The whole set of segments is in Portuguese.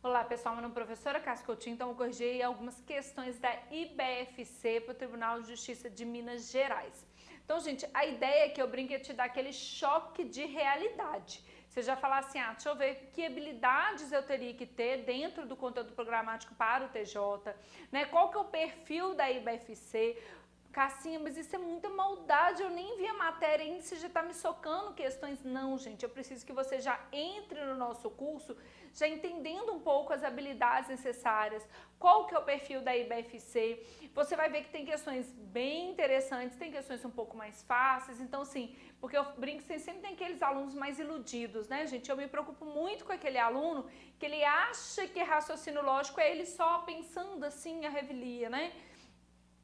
Olá pessoal, meu nome é professora Cássia Coutinho, então eu corrigi algumas questões da IBFC para o Tribunal de Justiça de Minas Gerais. Então, gente, a ideia é que eu brinque é te dar aquele choque de realidade. Você já falar assim, deixa eu ver que habilidades eu teria que ter dentro do conteúdo programático para o TJ, né? Qual que é o perfil da IBFC? Cassinha, mas isso é muita maldade, eu nem vi a matéria ainda, você já está me socando questões. Não, gente, eu preciso que você já entre no nosso curso, já entendendo um pouco as habilidades necessárias, qual que é o perfil da IBFC, você vai ver que tem questões bem interessantes, tem questões um pouco mais fáceis, então assim, porque eu brinco que sempre tem aqueles alunos mais iludidos, né, gente? Eu me preocupo muito com aquele aluno que ele acha que raciocínio lógico é ele só pensando assim a revelia, né?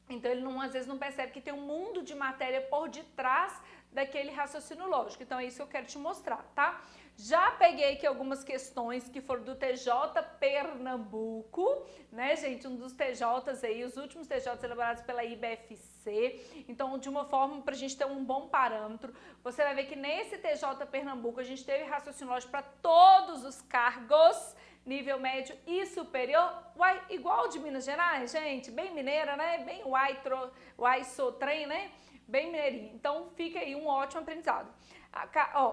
Então ele às vezes não percebe que tem um mundo de matéria por detrás daquele raciocínio lógico. Então é isso que eu quero te mostrar, tá? Já peguei aqui algumas questões que foram do TJ Pernambuco, né, gente? Um dos TJs aí, os últimos TJs elaborados pela IBFC. Então, de uma forma, para a gente ter um bom parâmetro, você vai ver que nesse TJ Pernambuco a gente teve raciocínio lógico para todos os cargos, nível médio e superior, uai, igual de Minas Gerais, gente, bem mineira, né? Bem uai sou trem, né? Bem mineirinho. Então, fica aí um ótimo aprendizado.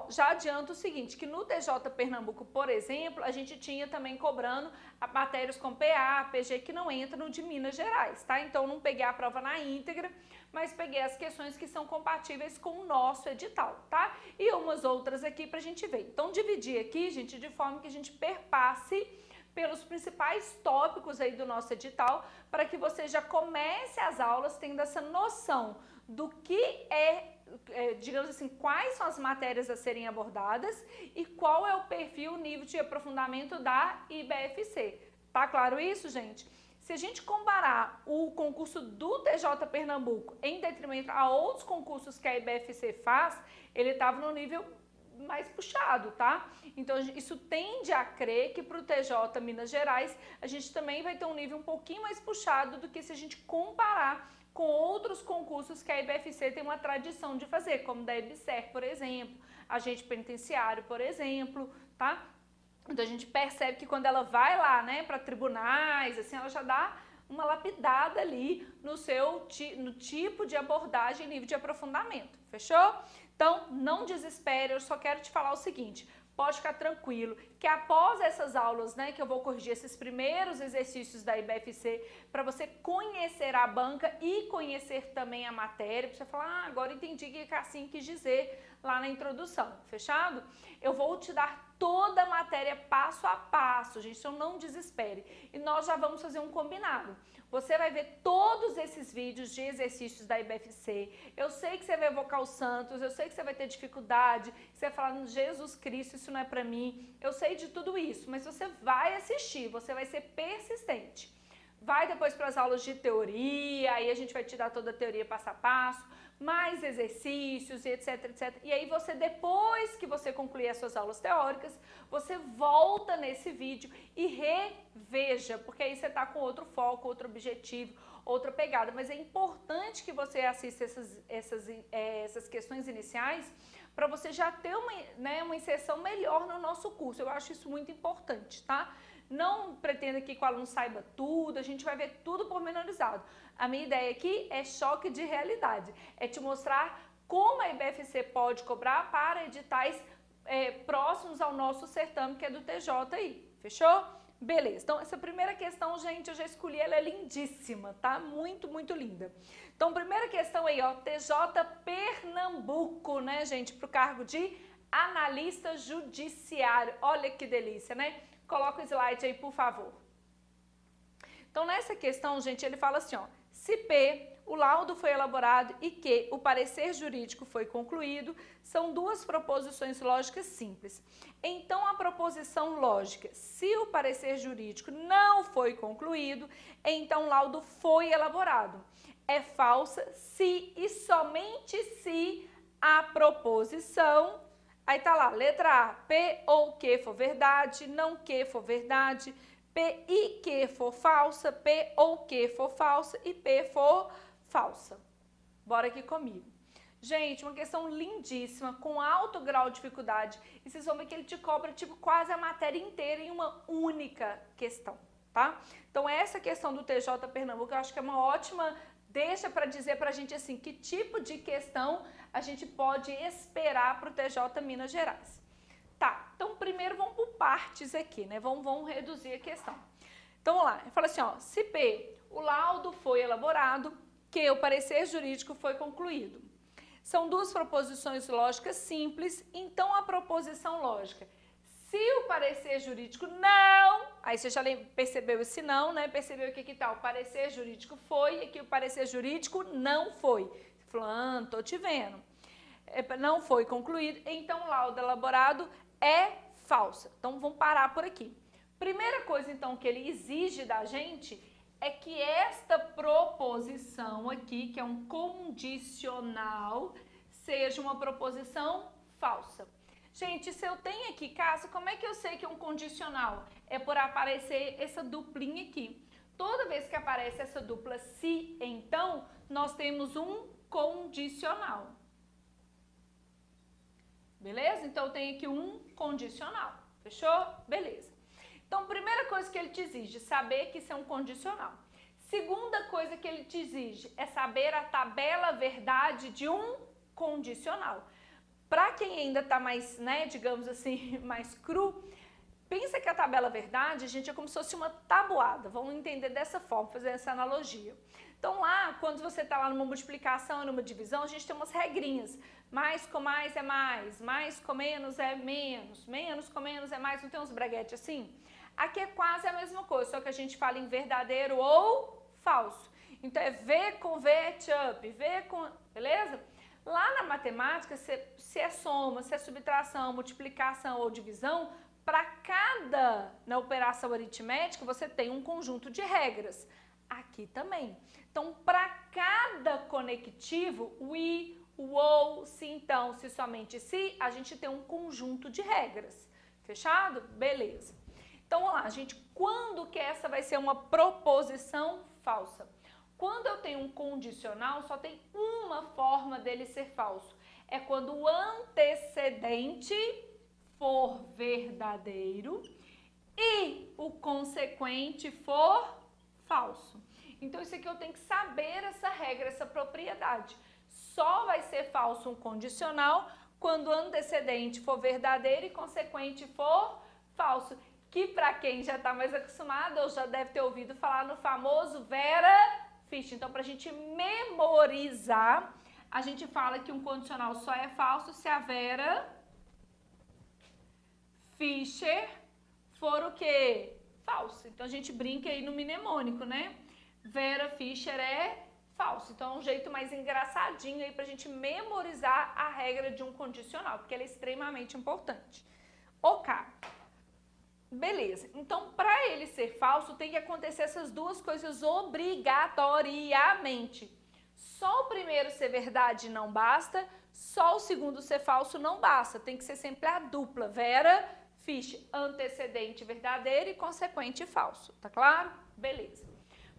Já adianto o seguinte, que no TJ Pernambuco, por exemplo, a gente tinha também cobrando matérias com PA, PG, que não entram de Minas Gerais, tá? Então, não peguei a prova na íntegra, mas peguei as questões que são compatíveis com o nosso edital, tá? E umas outras aqui pra gente ver. Então, dividi aqui, gente, de forma que a gente perpasse pelos principais tópicos aí do nosso edital, para que você já comece as aulas tendo essa noção do que digamos assim, quais são as matérias a serem abordadas e qual é o perfil, nível de aprofundamento da IBFC. Tá claro isso, gente? Se a gente comparar o concurso do TJ Pernambuco em detrimento a outros concursos que a IBFC faz, ele estava no nível mais puxado, tá? Então, isso tende a crer que para o TJ Minas Gerais, a gente também vai ter um nível um pouquinho mais puxado do que se a gente comparar com outros concursos que a IBFC tem uma tradição de fazer, como da EBSER, por exemplo, agente penitenciário, por exemplo, tá? Então, a gente percebe que quando ela vai lá, né, para tribunais, assim, ela já dá uma lapidada ali no tipo de abordagem e nível de aprofundamento, fechou? Então, não desespere, eu só quero te falar o seguinte, pode ficar tranquilo, que após essas aulas, né, que eu vou corrigir esses primeiros exercícios da IBFC, para você conhecer a banca e conhecer também a matéria, para você falar, agora entendi o que a Cassinha quis dizer lá na introdução, fechado? Eu vou te dar toda a matéria passo a passo, gente, então não desespere. E nós já vamos fazer um combinado. Você vai ver todos esses vídeos de exercícios da IBFC. Eu sei que você vai evocar os santos, eu sei que você vai ter dificuldade, que você vai falar, Jesus Cristo, isso não é pra mim. Eu sei de tudo isso, mas você vai assistir, você vai ser persistente. Vai depois para as aulas de teoria, aí a gente vai te dar toda a teoria passo a passo, mais exercícios e etc, etc. E aí você, depois que você concluir as suas aulas teóricas, você volta nesse vídeo e reveja, porque aí você está com outro foco, outro objetivo, outra pegada. Mas é importante que você assista essas questões iniciais para você já ter uma inserção melhor no nosso curso. Eu acho isso muito importante, tá? Não pretenda que o aluno saiba tudo, a gente vai ver tudo pormenorizado. A minha ideia aqui é choque de realidade, é te mostrar como a IBFC pode cobrar para editais próximos ao nosso certame, que é do TJ aí, fechou? Beleza, então essa primeira questão, gente, eu já escolhi, ela é lindíssima, tá? Muito, muito linda. Então, primeira questão aí, ó, TJ Pernambuco, né, gente, para o cargo de analista judiciário. Olha que delícia, né? Coloca o slide aí, por favor. Então, nessa questão, gente, ele fala assim, ó, se P, o laudo foi elaborado e que o parecer jurídico foi concluído, são duas proposições lógicas simples. Então, a proposição lógica, se o parecer jurídico não foi concluído, então o laudo foi elaborado. É falsa se e somente se a proposição... Aí tá lá, letra A, P ou que for verdade, não que for verdade, P e que for falsa, P ou que for falsa e P for falsa. Bora aqui comigo. Gente, uma questão lindíssima, com alto grau de dificuldade. E vocês vão ver que ele te cobra, tipo, quase a matéria inteira em uma única questão, tá? Então, essa questão do TJ Pernambuco, eu acho que é uma ótima deixa para dizer pra gente, assim, que tipo de questão a gente pode esperar pro TJ Minas Gerais. Tá, então, primeiro vamos por partes aqui, né? Vamos reduzir a questão. Então, vamos lá. Ele fala assim, ó, se P, o laudo foi elaborado, que o parecer jurídico foi concluído. São duas proposições lógicas simples, então a proposição lógica, se o parecer jurídico não, aí você já percebeu esse não, né? Percebeu que aqui tá, o parecer jurídico foi e aqui o parecer jurídico não foi. Você falou, tô te vendo. Não foi concluído, então o laudo elaborado é falsa. Então vamos parar por aqui. Primeira coisa então que ele exige da gente é que esta proposição aqui, que é um condicional, seja uma proposição falsa. Gente, se eu tenho aqui, Cássia, como é que eu sei que é um condicional? É por aparecer essa duplinha aqui. Toda vez que aparece essa dupla se, então, nós temos um condicional. Beleza? Então, eu tenho aqui um condicional. Fechou? Beleza. Então, primeira coisa que ele te exige, saber que isso é um condicional. Segunda coisa que ele te exige é saber a tabela verdade de um condicional. Para quem ainda está mais, né, digamos assim, mais cru, pensa que a tabela verdade, gente, é como se fosse uma tabuada. Vamos entender dessa forma, fazer essa analogia. Então, lá, quando você está lá numa multiplicação, numa divisão, a gente tem umas regrinhas. Mais com mais é mais com menos é menos, menos com menos é mais, não tem uns braguetes assim? Aqui é quase a mesma coisa, só que a gente fala em verdadeiro ou falso. Então, é V com VTUP, V com... Beleza? Lá na matemática, se é soma, se é subtração, multiplicação ou divisão, para cada na operação aritmética, você tem um conjunto de regras. Aqui também. Então, para cada conectivo, o I, o OU, se então, se somente se, a gente tem um conjunto de regras. Fechado? Beleza. Então, vamos lá, gente. Quando que essa vai ser uma proposição falsa? Quando eu tenho um condicional, só tem uma forma dele ser falso. É quando o antecedente for verdadeiro e o consequente for falso. Então, isso aqui eu tenho que saber essa regra, essa propriedade. Só vai ser falso um condicional quando o antecedente for verdadeiro e consequente for falso. Que para quem já está mais acostumado, ou já deve ter ouvido falar no famoso Vera Fischer. Então, para a gente memorizar, a gente fala que um condicional só é falso se a Vera Fischer for o quê? Falso. Então, a gente brinca aí no mnemônico, né? Vera Fischer é falso. Então, é um jeito mais engraçadinho aí pra gente memorizar a regra de um condicional, porque ela é extremamente importante. Ok. Beleza. Então, para ele ser falso, tem que acontecer essas duas coisas obrigatoriamente. Só o primeiro ser verdade não basta, só o segundo ser falso não basta. Tem que ser sempre a dupla. Vera Fischer, antecedente verdadeiro e consequente falso. Tá claro? Beleza.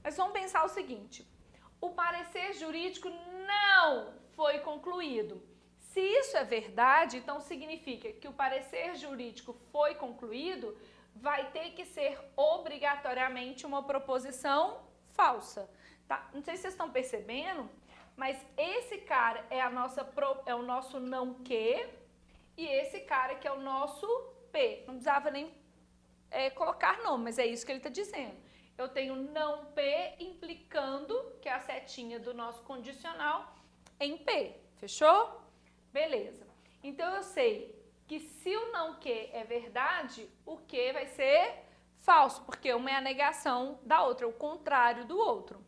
Mas vamos pensar o seguinte, o parecer jurídico não foi concluído. Se isso é verdade, então significa que o parecer jurídico foi concluído, vai ter que ser obrigatoriamente uma proposição falsa. Tá? Não sei se vocês estão percebendo, mas esse cara é, é o nosso não que e esse cara que é o nosso P. Não precisava nem colocar nome, mas é isso que ele está dizendo. Eu tenho não P implicando, que é a setinha do nosso condicional, em P. Fechou? Beleza. Então, eu sei que se o não que é verdade, o que vai ser falso, porque uma é a negação da outra, o contrário do outro.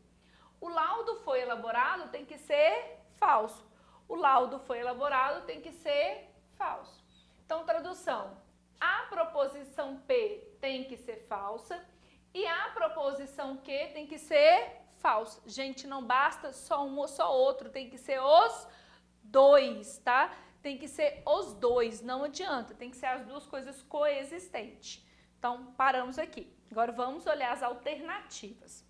O laudo foi elaborado tem que ser falso. O laudo foi elaborado tem que ser falso. Então, tradução. A proposição P tem que ser falsa e a proposição Q tem que ser falsa. Gente, não basta só um ou só outro, tem que ser os dois, tá? Tem que ser os dois, não adianta, tem que ser as duas coisas coexistentes. Então, paramos aqui. Agora, vamos olhar as alternativas.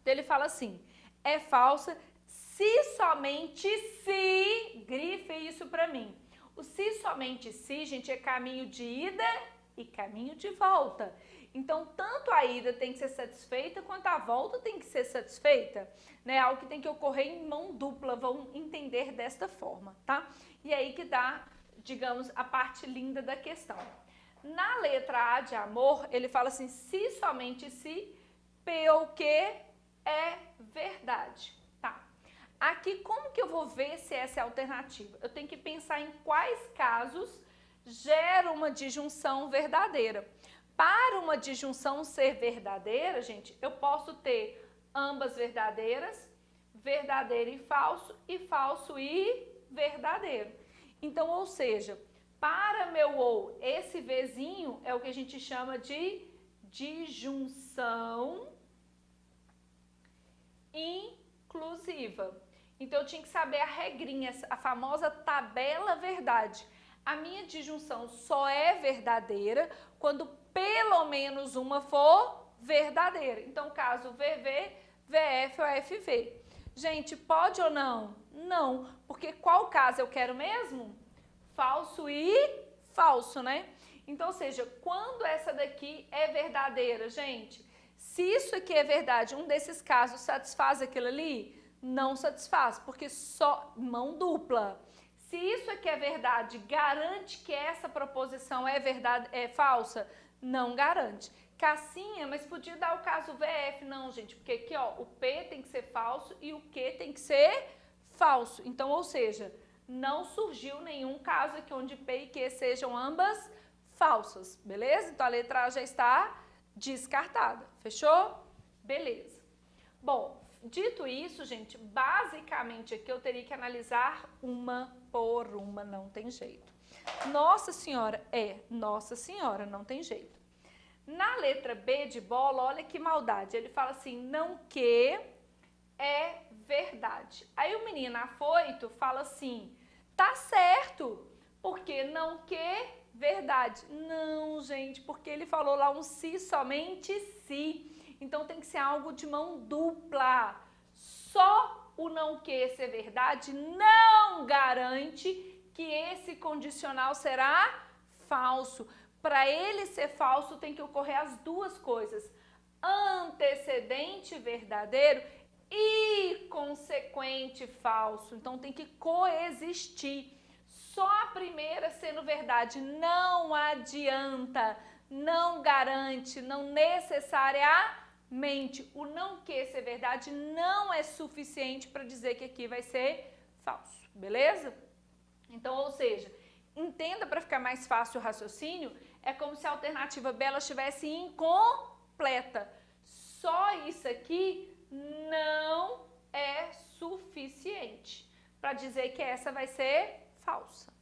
Então, ele fala assim, é falsa se somente se, grife isso para mim. O se somente se, gente, é caminho de ida e caminho de volta. Então, tanto a ida tem que ser satisfeita, quanto a volta tem que ser satisfeita, né? Algo que tem que ocorrer em mão dupla, vão entender desta forma, tá? E aí que dá, digamos, a parte linda da questão. Na letra A de amor, ele fala assim, se somente se, o que é verdade, tá? Aqui, como que eu vou ver se essa é a alternativa? Eu tenho que pensar em quais casos gera uma disjunção verdadeira. Para uma disjunção ser verdadeira, gente, eu posso ter ambas verdadeiras, verdadeiro e falso e verdadeiro. Então, ou seja, para meu ou, esse Vzinho é o que a gente chama de disjunção inclusiva. Então, eu tinha que saber a regrinha, a famosa tabela verdade. A minha disjunção só é verdadeira quando pelo menos uma for verdadeira. Então, caso VV, VF ou FV. Gente, pode ou não? Não, porque qual caso eu quero mesmo? Falso e falso, né? Então, ou seja, quando essa daqui é verdadeira, gente, se isso aqui é verdade, um desses casos satisfaz aquilo ali? Não satisfaz, porque só mão dupla. Se isso aqui é verdade, garante que essa proposição é verdade, é falsa? Não garante. Cassinha, mas podia dar o caso VF, não, gente, porque aqui, ó, o P tem que ser falso e o Q tem que ser falso. Então, ou seja, não surgiu nenhum caso aqui onde P e Q sejam ambas falsas, beleza? Então, a letra A já está descartada, fechou? Beleza. Bom, dito isso, gente, basicamente aqui eu teria que analisar uma por uma, não tem jeito. Nossa Senhora, Nossa Senhora, não tem jeito. Na letra B de bola, olha que maldade, ele fala assim, não que é verdade. Aí o menino afoito fala assim, tá certo, porque não que verdade. Não, gente, porque ele falou lá um se somente se. Então tem que ser algo de mão dupla. Só o não que ser verdade não garante que esse condicional será falso. Para ele ser falso tem que ocorrer as duas coisas. Antecedente verdadeiro e consequente falso. Então tem que coexistir. Só a primeira sendo verdade não adianta, não garante, não necessariamente. O não que ser verdade não é suficiente para dizer que aqui vai ser falso, beleza? Então, ou seja, entenda para ficar mais fácil o raciocínio, é como se a alternativa B ela estivesse incompleta. Só isso aqui não é suficiente para dizer que essa vai ser falsa.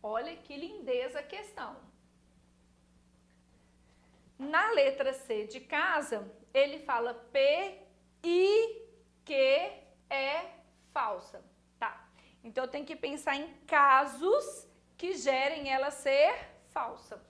Olha que lindeza a questão. Na letra C de casa, ele fala P e Q é falsa. Tá. Então, eu tenho que pensar em casos que gerem ela ser falsa.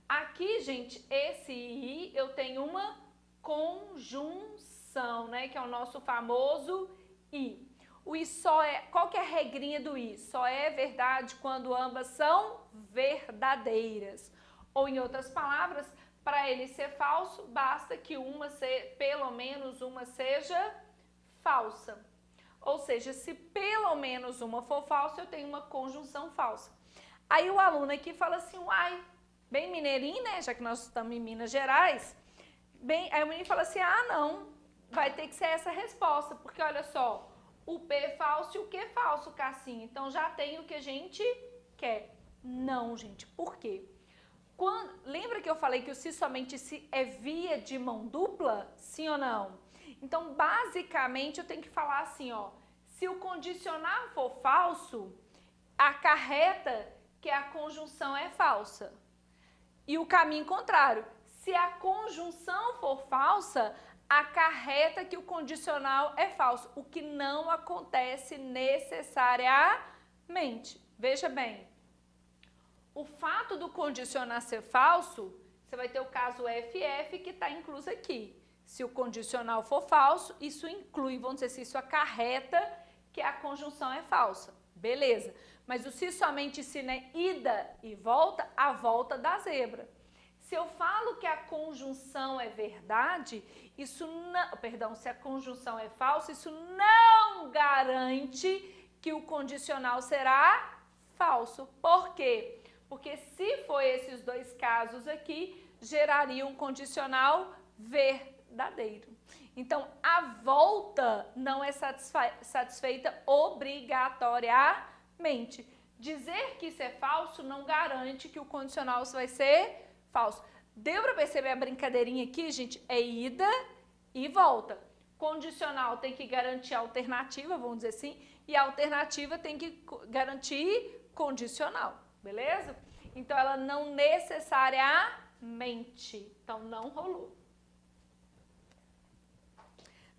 Aqui, gente, esse I, eu tenho uma conjunção, né? Que é o nosso famoso I. O I só é... Qual que é a regrinha do I? Só é verdade quando ambas são verdadeiras. Ou, em outras palavras, para ele ser falso, basta que pelo menos uma seja falsa. Ou seja, se pelo menos uma for falsa, eu tenho uma conjunção falsa. Aí o aluno aqui fala assim, uai, bem mineirinho, né? Já que nós estamos em Minas Gerais. Aí o menino fala assim, ah, não, vai ter que ser essa resposta, porque olha só, o P é falso e o Q é falso, Cassinha. Então já tem o que a gente quer. Não, gente, por quê? Lembra que eu falei que o se somente se é via de mão dupla? Sim ou não? Então, basicamente, eu tenho que falar assim, ó. Se o condicional for falso, acarreta que a conjunção é falsa. E o caminho contrário. Se a conjunção for falsa, acarreta que o condicional é falso. O que não acontece necessariamente. Veja bem. O fato do condicional ser falso, você vai ter o caso FF que está incluso aqui. Se o condicional for falso, isso inclui, vamos dizer assim, isso acarreta que a conjunção é falsa. Beleza. Mas o se somente se, né, ida e volta, a volta da zebra. Se eu falo que a conjunção é verdade, isso não, perdão, se a conjunção é falsa, isso não garante que o condicional será falso. Por quê? Porque se for esses dois casos aqui, geraria um condicional verdadeiro. Então, a volta não é satisfeita obrigatoriamente. Dizer que isso é falso não garante que o condicional vai ser falso. Deu para perceber a brincadeirinha aqui, gente? É ida e volta. Condicional tem que garantir a alternativa, vamos dizer assim, e a alternativa tem que garantir condicional, beleza? Então, ela não necessariamente. Então, não rolou.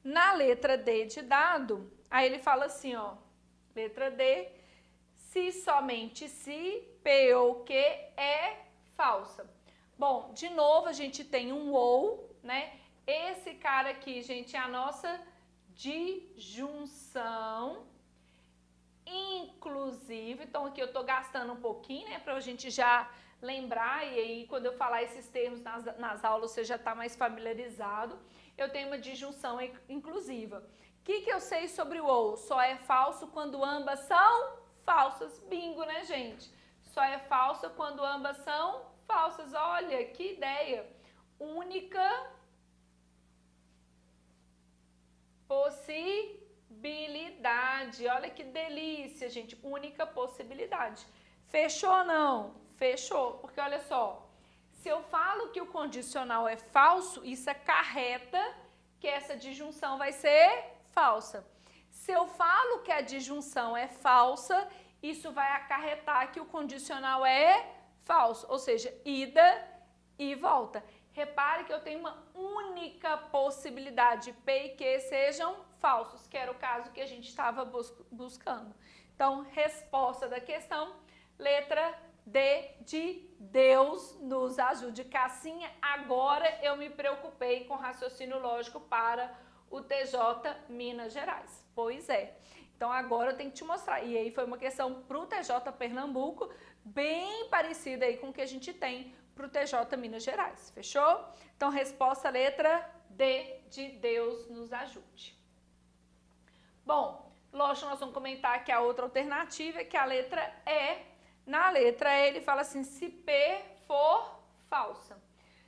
Na letra D de dado, aí ele fala assim, ó, letra D, se somente se, P ou Q é falsa. Bom, de novo a gente tem um ou, né? Esse cara aqui, gente, é a nossa disjunção inclusiva. Então aqui eu tô gastando um pouquinho, né, pra gente já lembrar, e aí quando eu falar esses termos nas aulas você já tá mais familiarizado. Eu tenho uma disjunção inclusiva. O que eu sei sobre o ou? Só é falso quando ambas são falsas. Bingo, né, gente? Só é falsa quando ambas são falsas. Olha, que ideia. Única possibilidade. Olha que delícia, gente. Única possibilidade. Fechou ou não? Fechou. Porque olha só. Se eu falo que o condicional é falso, isso acarreta que essa disjunção vai ser falsa. Se eu falo que a disjunção é falsa, isso vai acarretar que o condicional é falso, ou seja, ida e volta. Repare que eu tenho uma única possibilidade, P e Q sejam falsos, que era o caso que a gente estava buscando. Então, resposta da questão, letra D de Deus nos ajude. Cassinha, agora eu me preocupei com raciocínio lógico para o TJ Minas Gerais. Pois é. Então agora eu tenho que te mostrar. E aí foi uma questão para o TJ Pernambuco, bem parecida aí com o que a gente tem para o TJ Minas Gerais. Fechou? Então resposta letra D de Deus nos ajude. Bom, lógico, nós vamos comentar que a outra alternativa é que a letra E. Na letra E, ele fala assim, se P for falsa.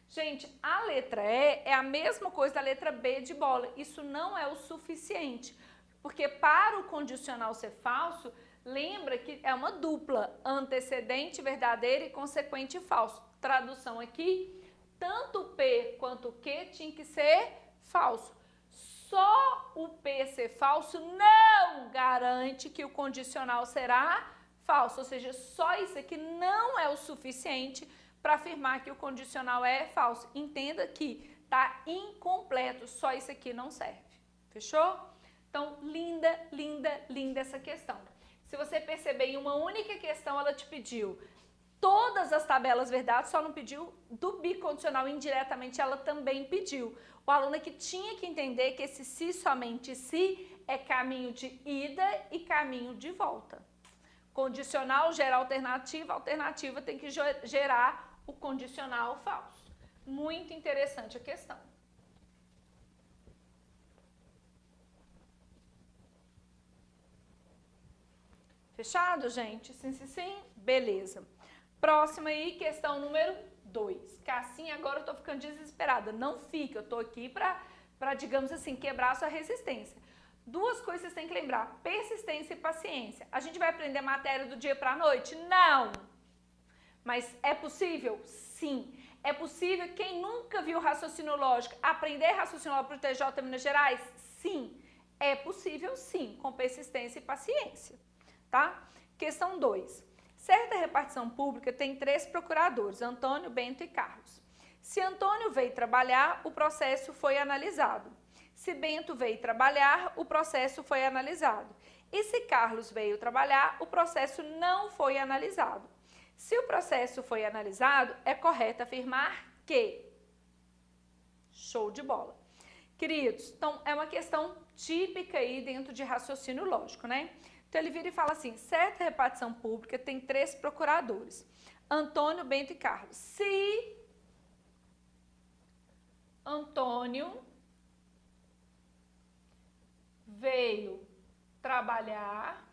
Gente, a letra E é a mesma coisa da letra B de bola. Isso não é o suficiente, porque para o condicional ser falso, lembra que é uma dupla, antecedente verdadeiro e consequente falso. Tradução aqui, tanto P quanto Q tinha que ser falso. Só o P ser falso não garante que o condicional será falso, ou seja, só isso aqui não é o suficiente para afirmar que o condicional é falso. Entenda que está incompleto, só isso aqui não serve. Fechou? Então, linda, linda, linda essa questão. Se você perceber, em uma única questão ela te pediu todas as tabelas verdades, só não pediu do bicondicional, indiretamente ela também pediu. O aluno aqui tinha que entender que esse se somente se é caminho de ida e caminho de volta. Condicional gera alternativa, alternativa tem que gerar o condicional falso. Muito interessante a questão. Fechado, gente? Sim, sim, sim? Beleza. Próxima aí, questão número 2. Cassinha, agora eu tô ficando desesperada. Não fica, eu tô aqui para, digamos assim, quebrar a sua resistência. Duas coisas vocês têm que lembrar, persistência e paciência. A gente vai aprender matéria do dia para a noite? Não! Mas é possível? Sim. É possível, quem nunca viu raciocínio lógico, aprender raciocínio lógico para o TJ Minas Gerais? Sim. É possível, sim, com persistência e paciência. Tá? Questão 2. Certa repartição pública tem 3 procuradores, Antônio, Bento e Carlos. Se Antônio veio trabalhar, o processo foi analisado. Se Bento veio trabalhar, o processo foi analisado. E se Carlos veio trabalhar, o processo não foi analisado. Se o processo foi analisado, é correto afirmar que... Show de bola. Queridos, então é uma questão típica aí dentro de raciocínio lógico, né? Então ele vira e fala assim, certa repartição pública tem 3 procuradores, Antônio, Bento e Carlos. Se Antônio veio trabalhar,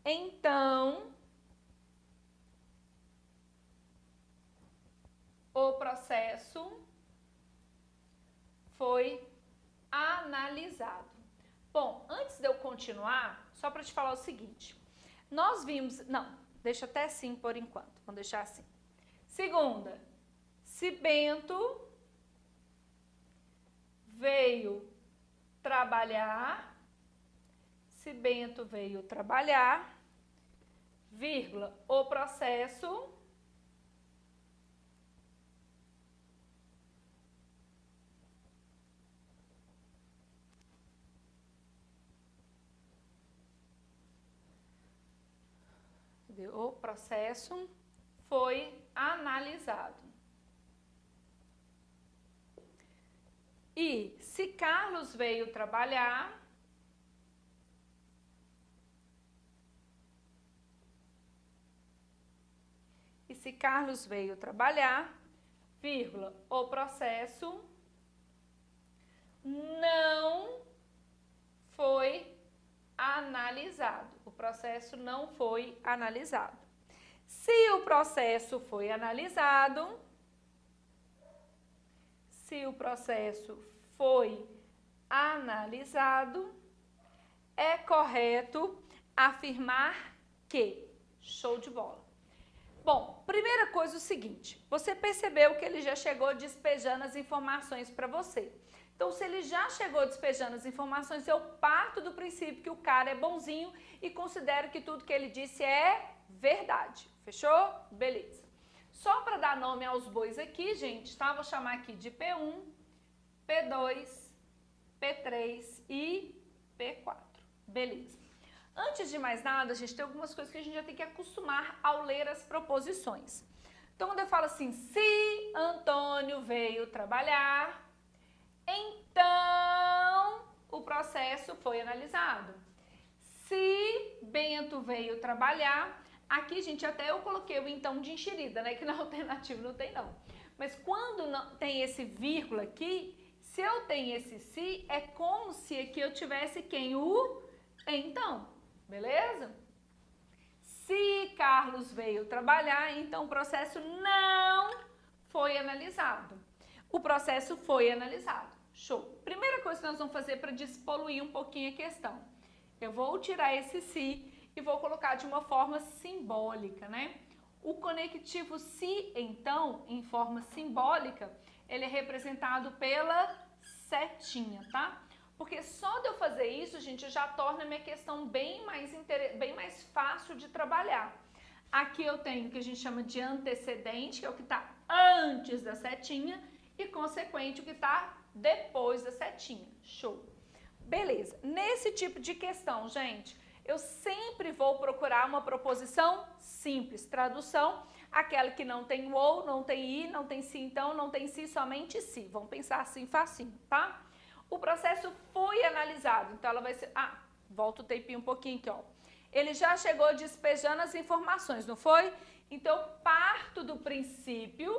então o processo foi analisado. Bom, antes de eu continuar, só para te falar o seguinte, nós vimos, não, deixa até assim por enquanto, vamos deixar assim. Segunda, se Bento veio trabalhar, vírgula, o processo foi analisado. E se Carlos veio trabalhar, vírgula, o processo não foi analisado. O processo não foi analisado. Se o processo foi analisado, é correto afirmar que. Show de bola. Bom, primeira coisa é o seguinte, você percebeu que ele já chegou despejando as informações para você. Então, se ele já chegou despejando as informações, eu parto do princípio que o cara é bonzinho e considero que tudo que ele disse é verdade. Fechou? Beleza. Só para dar nome aos bois aqui, gente, tá? Vou chamar aqui de P1, P2, P3 e P4. Beleza. Antes de mais nada, a gente tem algumas coisas que a gente já tem que acostumar ao ler as proposições. Então, quando eu falo assim, se Antônio veio trabalhar, então o processo foi analisado. Se Bento veio trabalhar, aqui, gente, até eu coloquei o então de enxerida, né? Que na alternativa não tem, não. Mas quando não tem esse vírgula aqui, se eu tenho esse se, é como se aqui eu tivesse quem? O então. Beleza? Se Carlos veio trabalhar, então o processo não foi analisado. O processo foi analisado. Show. Primeira coisa que nós vamos fazer para despoluir um pouquinho a questão. Eu vou tirar esse se e vou colocar de uma forma simbólica, né? O conectivo se, então, em forma simbólica, ele é representado pela setinha, tá? Porque só de eu fazer isso, gente, já torna a minha questão bem mais fácil de trabalhar. Aqui eu tenho o que a gente chama de antecedente, que é o que está antes da setinha, e consequente o que está depois da setinha. Show. Beleza. Nesse tipo de questão, gente, eu sempre vou procurar uma proposição simples. Tradução, aquela que não tem o ou, não tem i, não tem se então, não tem se, somente se. Vamos pensar assim facinho, tá? O processo foi analisado, então ela vai ser... Ah, volta o tempinho um pouquinho aqui, ó. Ele já chegou despejando as informações, não foi? Então, eu parto do princípio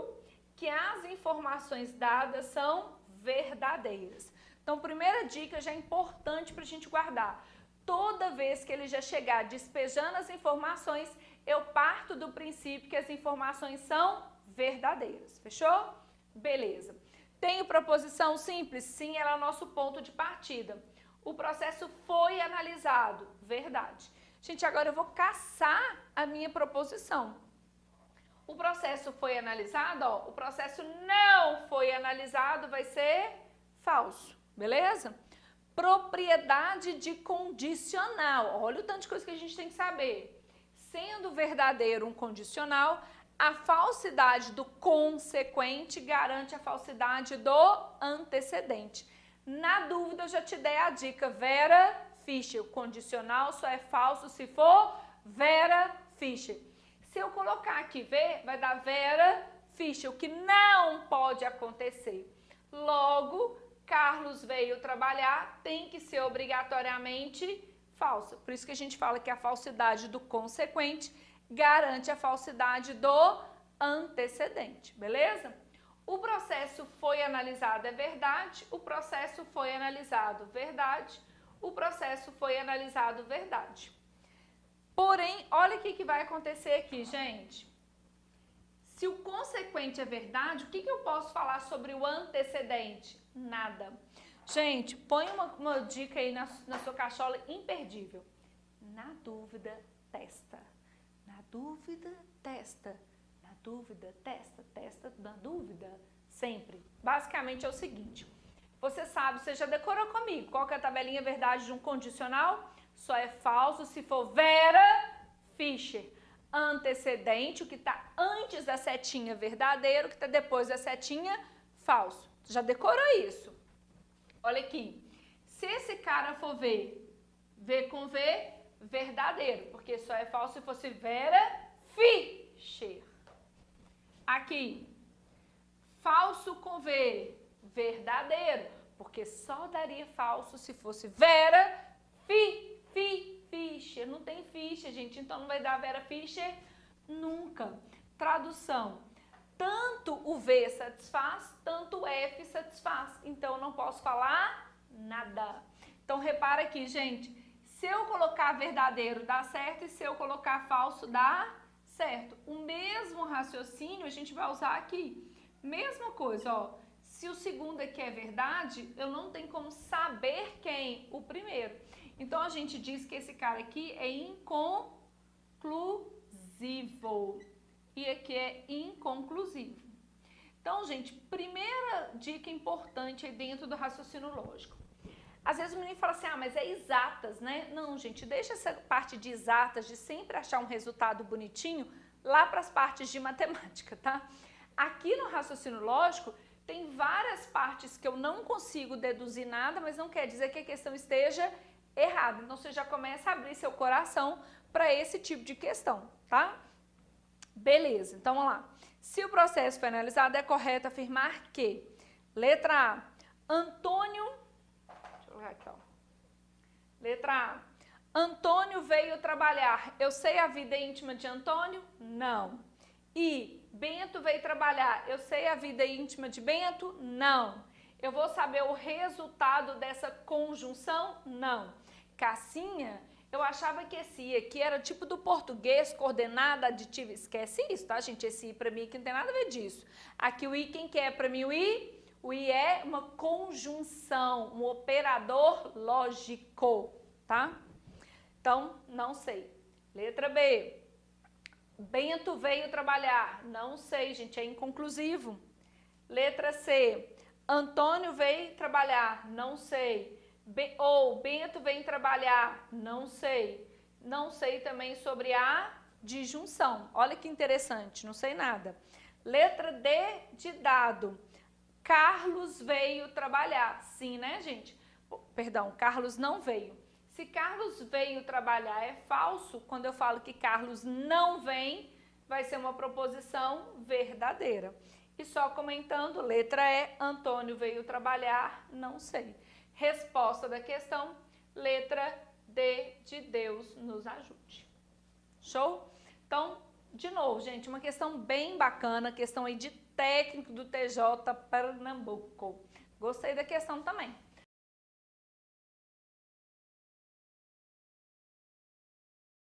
que as informações dadas são verdadeiras. Então, primeira dica já é importante para a gente guardar. Toda vez que ele já chegar despejando as informações, eu parto do princípio que as informações são verdadeiras. Fechou? Beleza. Tenho proposição simples? Sim, ela é o nosso ponto de partida. O processo foi analisado. Verdade. Gente, agora eu vou caçar a minha proposição. O processo foi analisado, ó, o processo não foi analisado, vai ser falso, beleza? Propriedade de condicional. Olha o tanto de coisa que a gente tem que saber. Sendo verdadeiro um condicional, a falsidade do consequente garante a falsidade do antecedente. Na dúvida, eu já te dei a dica, Vera Fischer. O condicional só é falso se for Vera Fischer. Se eu colocar aqui V, vai dar Vera Fischer, o que não pode acontecer. Logo, Carlos veio trabalhar, tem que ser obrigatoriamente falsa. Por isso que a gente fala que a falsidade do consequente garante a falsidade do antecedente, beleza? O processo foi analisado, é verdade. O processo foi analisado, verdade. O processo foi analisado, verdade. Porém, olha o que vai acontecer aqui, gente. Se o consequente é verdade, o que eu posso falar sobre o antecedente? Nada. Gente, põe uma dica aí na sua cachola imperdível. Na dúvida, testa. Na dúvida, testa. Na dúvida, testa. Testa na dúvida. Sempre. Basicamente é o seguinte. Você sabe, você já decorou comigo qual que é a tabelinha verdade de um condicional? Só é falso se for Vera Fischer. Antecedente, o que está antes da setinha verdadeiro, o que está depois da setinha falso. Já decorou isso? Olha aqui. Se esse cara for V com V, verdadeiro, porque só é falso se fosse Vera Fischer. Aqui. Falso com V, verdadeiro, porque só daria falso se fosse Vera Fischer. Não tem Fischer, gente, então não vai dar Vera Fischer nunca. Tradução. Tanto o V satisfaz, tanto o F satisfaz. Então eu não posso falar nada. Então repara aqui, gente. Se eu colocar verdadeiro dá certo e se eu colocar falso dá certo. O mesmo raciocínio a gente vai usar aqui. Mesma coisa, ó. Se o segundo aqui é verdade, eu não tenho como saber quem? O primeiro. Então, a gente diz que esse cara aqui é inconclusivo. E aqui é inconclusivo. Então, gente, primeira dica importante aí dentro do raciocínio lógico. Às vezes o menino fala assim, mas é exatas, né? Não, gente, deixa essa parte de exatas, de sempre achar um resultado bonitinho, lá para as partes de matemática, tá? Aqui no raciocínio lógico, tem várias partes que eu não consigo deduzir nada, mas não quer dizer que a questão esteja errada. Então, você já começa a abrir seu coração para esse tipo de questão, tá? Beleza, então vamos lá. Se o processo foi analisado, é correto afirmar que, letra A, Antônio, deixa eu colocar aqui, ó. Letra A, Antônio veio trabalhar. Eu sei a vida íntima de Antônio? Não. E Bento veio trabalhar. Eu sei a vida íntima de Bento? Não. Eu vou saber o resultado dessa conjunção? Não. Cassinha, eu achava que esse I aqui era tipo do português, coordenada aditiva. Esquece isso, tá, gente? Esse I pra mim aqui não tem nada a ver disso. Aqui o I, quem que é pra mim o I? O I é uma conjunção, um operador lógico, tá? Então, não sei. Letra B. Bento veio trabalhar. Não sei, gente, é inconclusivo. Letra C. Antônio veio trabalhar. Não sei. Ou Bento veio trabalhar. Não sei. Não sei também sobre a disjunção. Olha que interessante, não sei nada. Letra D de dado. Carlos veio trabalhar. Sim, né, gente? Perdão, Carlos não veio. Se Carlos veio trabalhar é falso, quando eu falo que Carlos não vem, vai ser uma proposição verdadeira. E só comentando, letra E, Antônio veio trabalhar, não sei. Resposta da questão, letra D de Deus nos ajude. Show? Então, de novo, gente, uma questão bem bacana, questão aí de técnico do TJ Pernambuco. Gostei da questão também.